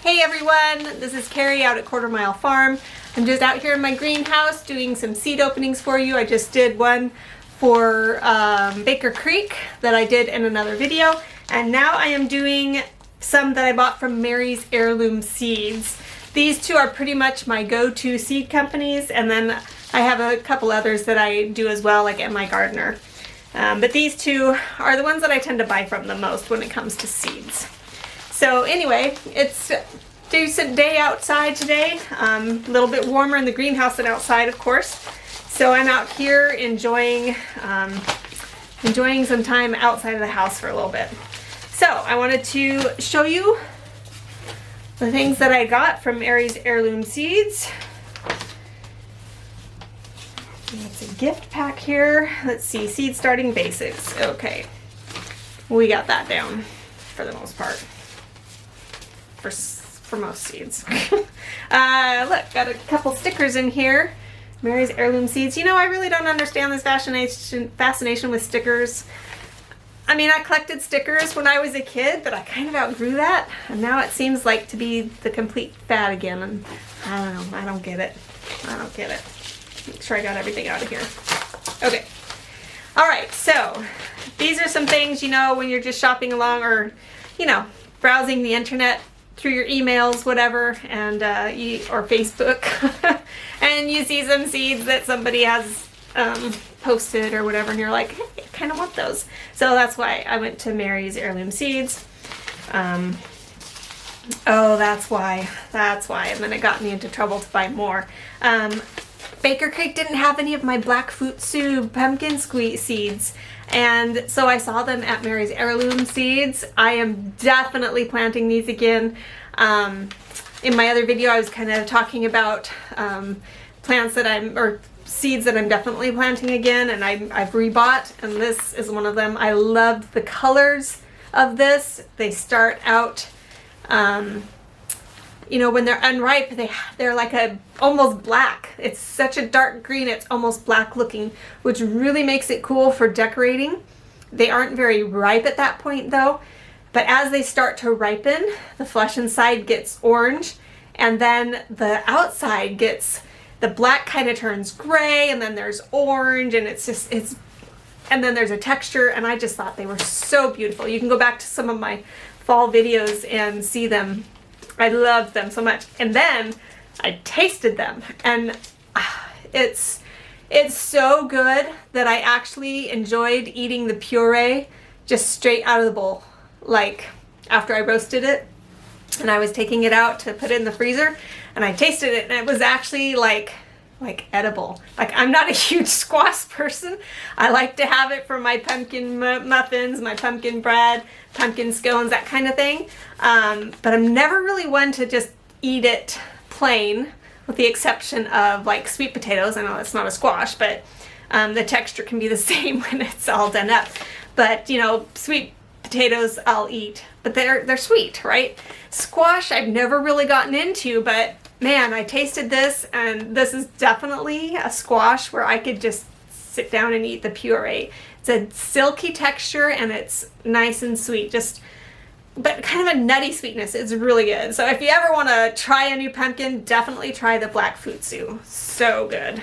Hey everyone, this is Carrie out at Quarter Mile Farm. I'm just out here in my greenhouse doing some seed openings for you. I just did one for Baker Creek that I did in another video, and now I am doing some that I bought from Mary's Heirloom Seeds. These two are pretty much my go-to seed companies, and then I have a couple others that I do as well, like at my gardener. But these two are the ones that I tend to buy from the most when it comes to seeds. So anyway, it's a decent day outside today. A little bit warmer in the greenhouse than outside, of course. So I'm out here enjoying some time outside of the house for a little bit. So I wanted to show you the things that I got from Mary's Heirloom Seeds. It's a gift pack here. Let's see, seed starting basics. Okay, we got that down for the most part. For most seeds. Look, got a couple stickers in here. Mary's Heirloom Seeds. You know, I really don't understand this fascination with stickers. I mean, I collected stickers when I was a kid, but I kind of outgrew that, and now it seems like to be the complete fad again, and I don't know, I don't get it. I don't get it. Make sure I got everything out of here. Okay. Alright, so these are some things, you know, when you're just shopping along or, you know, browsing the internet through your emails, whatever, and or Facebook, and you see some seeds that somebody has posted or whatever, and you're like, hey, I kind of want those. So that's why I went to Mary's Heirloom Seeds. Oh, that's why. And then it got me into trouble to buy more. Baker Creek didn't have any of my black futsu pumpkin squeeze seeds, and so I saw them at Mary's Heirloom Seeds. I am definitely planting these again. In my other video I was kind of talking about plants that or seeds that I'm definitely planting again, and I've rebought, and this is one of them. I loved the colors of this. They start out you know, when they're unripe, they're like almost black. It's such a dark green, it's almost black looking, which really makes it cool for decorating. They aren't very ripe at that point though, but as they start to ripen, the flesh inside gets orange, and then the outside gets, the black kind of turns gray, and then there's orange, and and then there's a texture, and I just thought they were so beautiful. You can go back to some of my fall videos and see them. I loved them so much. And then I tasted them, and it's so good that I actually enjoyed eating the puree just straight out of the bowl. Like after I roasted it and I was taking it out to put it in the freezer, and I tasted it, and it was actually like edible. Like, I'm not a huge squash person. I like to have it for my pumpkin muffins, my pumpkin bread, pumpkin scones, that kind of thing. But I'm never really one to just eat it plain, with the exception of like sweet potatoes. I know that's not a squash, but the texture can be the same when it's all done up. But you know, sweet potatoes I'll eat, but they're sweet, right? Squash I've never really gotten into, but man, I tasted this, and this is definitely a squash where I could just sit down and eat the puree. It's a silky texture, and it's nice and sweet, but kind of a nutty sweetness. It's really good. So if you ever want to try a new pumpkin, definitely try the black futsu. So good.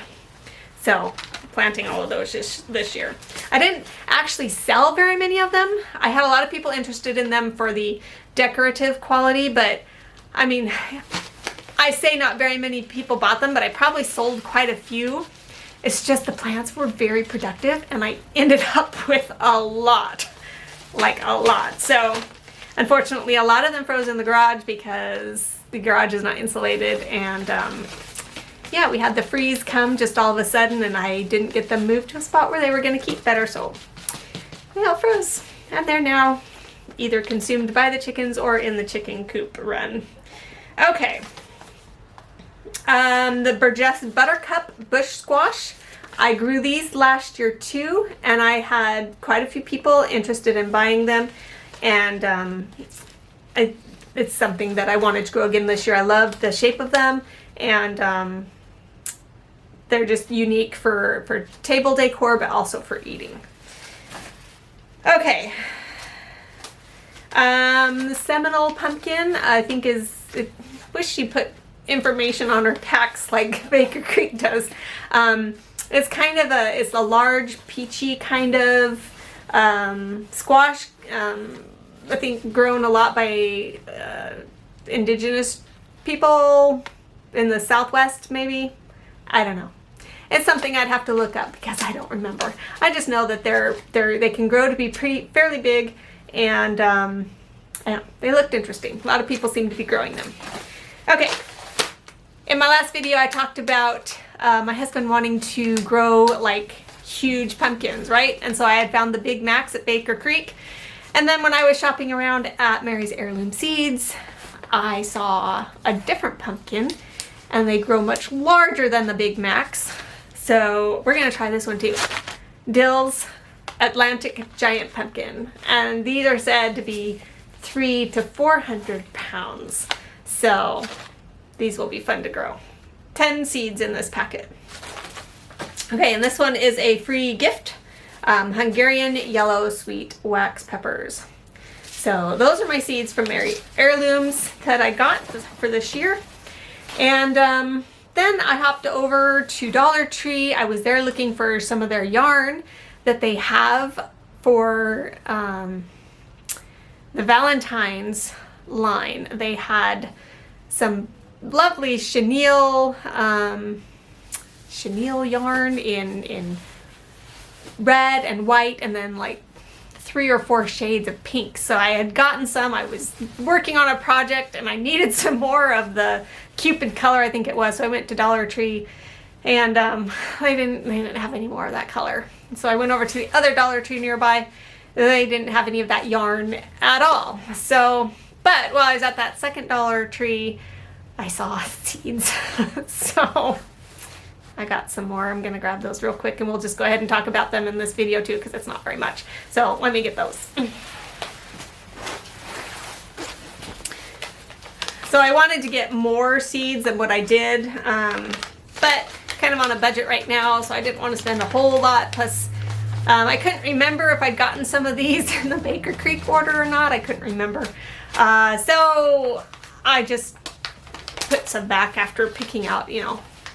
So planting all of those this year. I didn't actually sell very many of them. I had a lot of people interested in them for the decorative quality, but I mean, I say not very many people bought them, but I probably sold quite a few. It's just the plants were very productive, and I ended up with a lot, like a lot. So unfortunately, a lot of them froze in the garage because the garage is not insulated, and yeah, we had the freeze come just all of a sudden, and I didn't get them moved to a spot where they were going to keep better, so they all froze, and they're now either consumed by the chickens or in the chicken coop run. Okay. The Burgess Buttercup Bush Squash. I grew these last year too, and I had quite a few people interested in buying them, and it's something that I wanted to grow again this year. I love the shape of them, and they're just unique for table decor, but also for eating. Okay. The Seminole pumpkin, I think, is wish she put information on her packs like Baker Creek does. It's kind of it's a large peachy kind of squash. I think grown a lot by indigenous people in the Southwest, maybe. I don't know. It's something I'd have to look up because I don't remember. I just know that they can grow to be fairly big, and they looked interesting. A lot of people seem to be growing them. Okay. In my last video, I talked about my husband wanting to grow like huge pumpkins, right? And so I had found the Big Macs at Baker Creek. And then when I was shopping around at Mary's Heirloom Seeds, I saw a different pumpkin, and they grow much larger than the Big Macs. So we're gonna try this one too. Dill's Atlantic Giant Pumpkin. And these are said to be 300 to 400 pounds. So these will be fun to grow. 10 seeds in this packet. Okay, and this one is a free gift. Hungarian yellow sweet wax peppers. So those are my seeds from Mary Heirlooms that I got for this year. And then I hopped over to Dollar Tree. I was there looking for some of their yarn that they have for the Valentine's line. They had some lovely chenille yarn in red and white, and then like 3 or 4 shades of pink. So I had gotten some. I was working on a project and I needed some more of the Cupid color, I think it was. So I went to Dollar Tree, and they didn't have any more of that color. So I went over to the other Dollar Tree nearby. They didn't have any of that yarn at all. So, but while I was at that second Dollar Tree, I saw seeds. So I got some more. I'm gonna grab those real quick, and we'll just go ahead and talk about them in this video too, because it's not very much. So let me get those. So I wanted to get more seeds than what I did, but kind of on a budget right now, so I didn't want to spend a whole lot. Plus, I couldn't remember if I'd gotten some of these in the Baker Creek order or not. I couldn't remember. So I just put some back after picking out,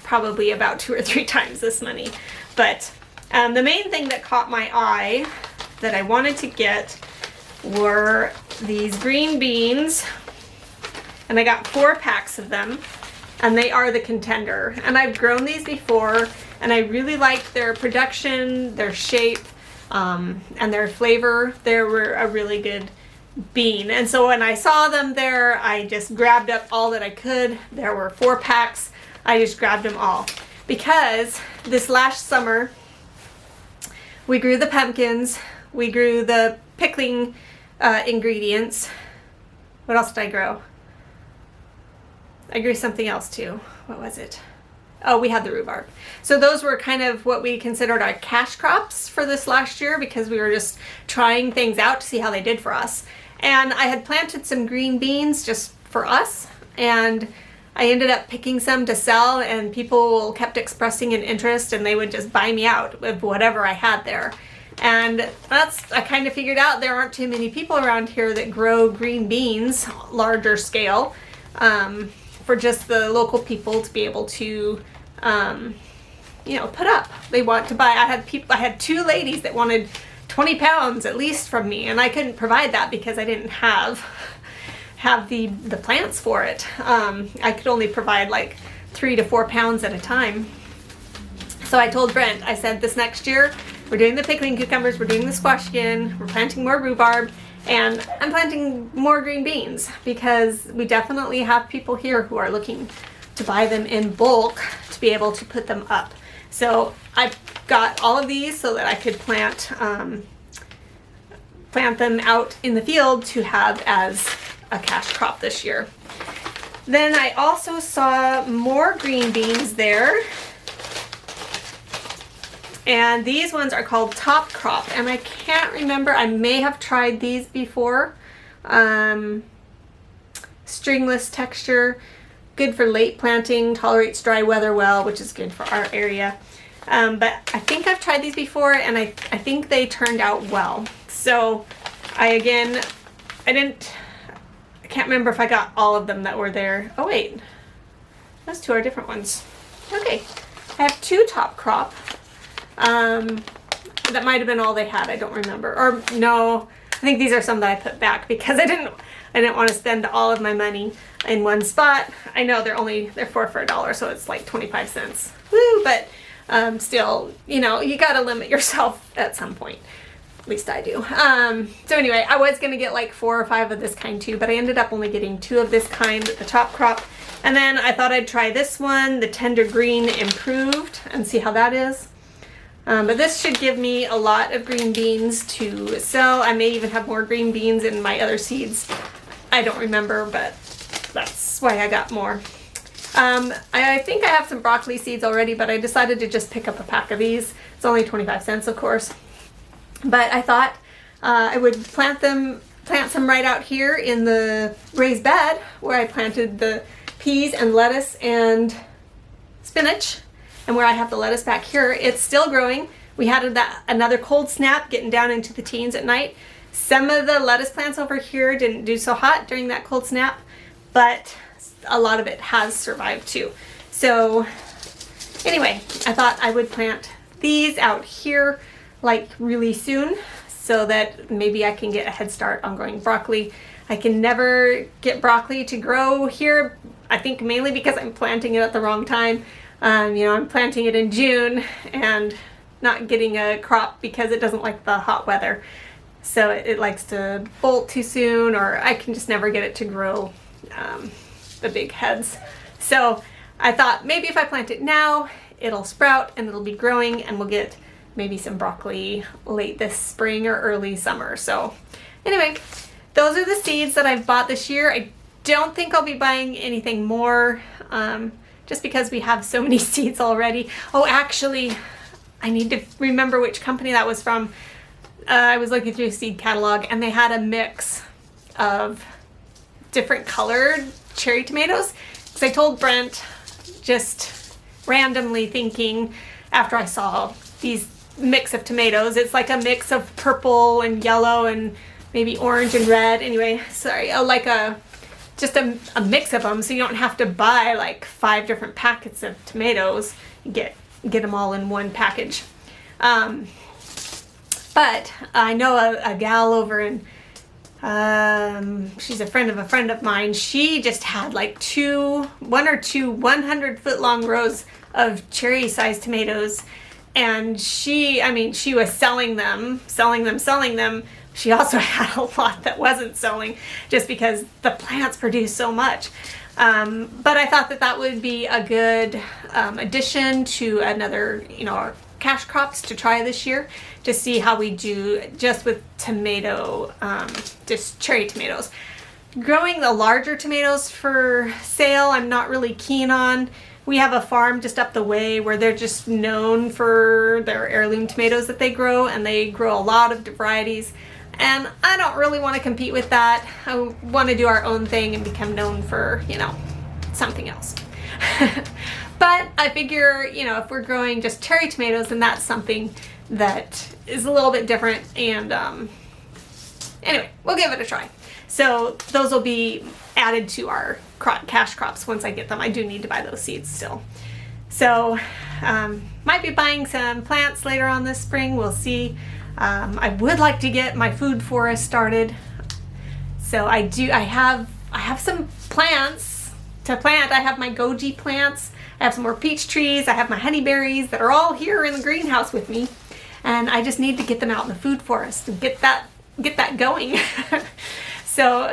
probably about 2 or 3 times this money. But the main thing that caught my eye that I wanted to get were these green beans. And I got 4 packs of them, and they are the Contender. And I've grown these before, and I really liked their production, their shape, and their flavor. They were a really good bean. And so when I saw them there, I just grabbed up all that I could. There were 4 packs. I just grabbed them all. Because this last summer, we grew the pumpkins, we grew the pickling ingredients. What else did I grow? I grew something else too. What was it? Oh, we had the rhubarb. So those were kind of what we considered our cash crops for this last year, because we were just trying things out to see how they did for us. And I had planted some green beans just for us, and I ended up picking some to sell, and people kept expressing an interest, and they would just buy me out with whatever I had there. And I kind of figured out there aren't too many people around here that grow green beans, larger scale, for just the local people to be able to, put up. They want to buy. I had 2 ladies that wanted 20 pounds at least from me, and I couldn't provide that because I didn't have the plants for it. I could only provide like 3 to 4 pounds at a time. So I told Brent, I said, this next year we're doing the pickling cucumbers, we're doing the squash skin, we're planting more rhubarb, and I'm planting more green beans, because we definitely have people here who are looking to buy them in bulk to be able to put them up. So I got all of these so that I could plant them out in the field to have as a cash crop this year. Then I also saw more green beans there. And these ones are called Top Crop, and I can't remember, I may have tried these before. Stringless texture, good for late planting, tolerates dry weather well, which is good for our area. But I think I've tried these before, and I think they turned out well. So I can't remember if I got all of them that were there. Oh wait, those two are different ones. Okay, I have 2 top crop. That might have been all they had. I don't remember. Or no, I think these are some that I put back because I didn't want to spend all of my money in one spot. I know they're 4 for $1, so it's like 25 cents. Woo! But still, you know, you got to limit yourself at some point. At least I do. So anyway, I was going to get like 4 or 5 of this kind too, but I ended up only getting 2 of this kind, the top crop. And then I thought I'd try this one, the Tender Green Improved, and see how that is. But this should give me a lot of green beans to sell. I may even have more green beans in my other seeds. I don't remember, but that's why I got more. I think I have some broccoli seeds already, but I decided to just pick up a pack of these. It's only 25 cents, of course. But I thought I would plant some right out here in the raised bed where I planted the peas and lettuce and spinach. And where I have the lettuce back here, it's still growing. We had another cold snap getting down into the teens at night. Some of the lettuce plants over here didn't do so hot during that cold snap, but a lot of it has survived too. So anyway, I thought I would plant these out here like really soon so that maybe I can get a head start on growing broccoli. I can never get broccoli to grow here, I think mainly because I'm planting it at the wrong time. You know, I'm planting it in June and not getting a crop because it doesn't like the hot weather. So it likes to bolt too soon, or I can just never get it to grow the big heads. So I thought maybe if I plant it now, it'll sprout and it'll be growing and we'll get maybe some broccoli late this spring or early summer. So anyway, those are the seeds that I've bought this year. I don't think I'll be buying anything more. Just because we have so many seeds already. Oh, actually, I need to remember which company that was from. I was looking through a seed catalog and they had a mix of different colored cherry tomatoes. Because I told Brent, just randomly thinking after I saw these mix of tomatoes, it's like a mix of purple and yellow and maybe orange and red. Anyway, sorry, like just a mix of them, so you don't have to buy like 5 different packets of tomatoes. You get them all in one package. But I know a gal over in, she's a friend of mine. She just had like 1 or 2 100-foot long rows of cherry-sized tomatoes, and she was selling them. She also had a lot that wasn't selling just because the plants produce so much. But I thought that would be a good addition to another, cash crops to try this year to see how we do just with just cherry tomatoes. Growing the larger tomatoes for sale, I'm not really keen on. We have a farm just up the way where they're just known for their heirloom tomatoes that they grow, and they grow a lot of varieties. And I don't really want to compete with that. I want to do our own thing and become known for, something else. But I figure, if we're growing just cherry tomatoes, then that's something that is a little bit different. And anyway, we'll give it a try. So those will be added to our cash crops once I get them. I do need to buy those seeds still. So might be buying some plants later on this spring. We'll see. I would like to get my food forest started. So I have some plants to plant. I have my goji plants. I have some more peach trees. I have my honeyberries that are all here in the greenhouse with me. And I just need to get them out in the food forest and get that going. So,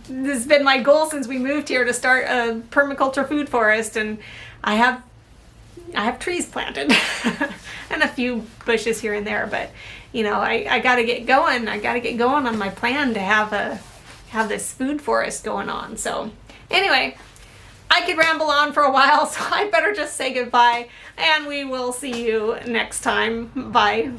this has been my goal since we moved here to start a permaculture food forest, and I have trees planted and a few bushes here and there, but I got to get going. I got to get going on my plan to have this food forest going on. So anyway, I could ramble on for a while, so I better just say goodbye, and we will see you next time. Bye.